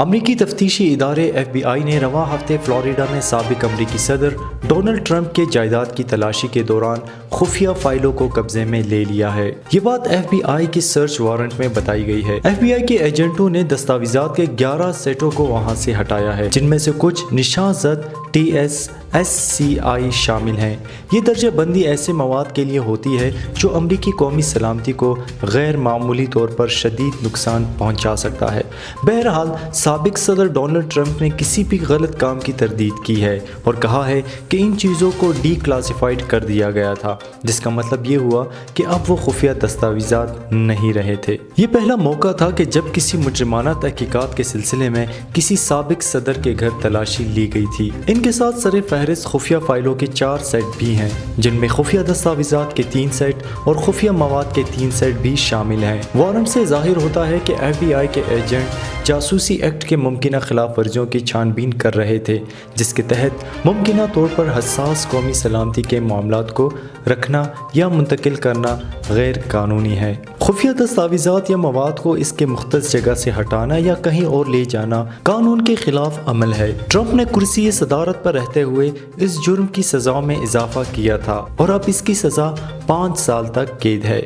امریکی تفتیشی ادارے FBI نے رواں ہفتے فلوریڈا میں سابق امریکی صدر ڈونلڈ ٹرمپ کے جائیداد کی تلاشی کے دوران خفیہ فائلوں کو قبضے میں لے لیا ہے۔ یہ بات FBI کے سرچ وارنٹ میں بتائی گئی ہے۔ FBI کے ایجنٹوں نے دستاویزات کے 11 سیٹوں کو وہاں سے ہٹایا ہے، جن میں سے کچھ نشان زد TSSCI شامل ہیں۔ یہ درجہ بندی ایسے مواد کے لیے ہوتی ہے جو امریکی قومی سلامتی کو غیر معمولی طور پر شدید نقصان پہنچا سکتا ہے۔ بہرحال سابق صدر ڈونلڈ ٹرمپ نے کسی بھی غلط کام کی تردید کی ہے اور کہا ہے کہ ان چیزوں کو ڈی کلاسیفائڈ کر دیا گیا تھا، جس کا مطلب یہ ہوا کہ اب وہ خفیہ دستاویزات نہیں رہے تھے۔ یہ پہلا موقع تھا کہ جب کسی مجرمانہ تحقیقات کے سلسلے میں کسی سابق صدر کے گھر تلاشی لی گئی تھی۔ ان کے ساتھ سر فہرست خفیہ فائلوں کے 4 سیٹ بھی ہیں، جن میں خفیہ دستاویزات کے 3 سیٹ اور خفیہ مواد کے 3 سیٹ بھی شامل ہیں۔ وارنٹ سے ظاہر ہوتا ہے کہ FBI کے ایجنٹ جاسوسی ایکٹ کے ممکنہ خلاف ورزیوں کی چھان بین کر رہے تھے، جس کے تحت ممکنہ طور پر حساس قومی سلامتی کے معاملات کو رکھنا یا منتقل کرنا غیر قانونی ہے۔ خفیہ دستاویزات یا مواد کو اس کے مختص جگہ سے ہٹانا یا کہیں اور لے جانا قانون کے خلاف عمل ہے۔ ٹرمپ نے کرسی صدارت پر رہتے ہوئے اس جرم کی سزا میں اضافہ کیا تھا اور اب اس کی سزا 5 سال تک قید ہے۔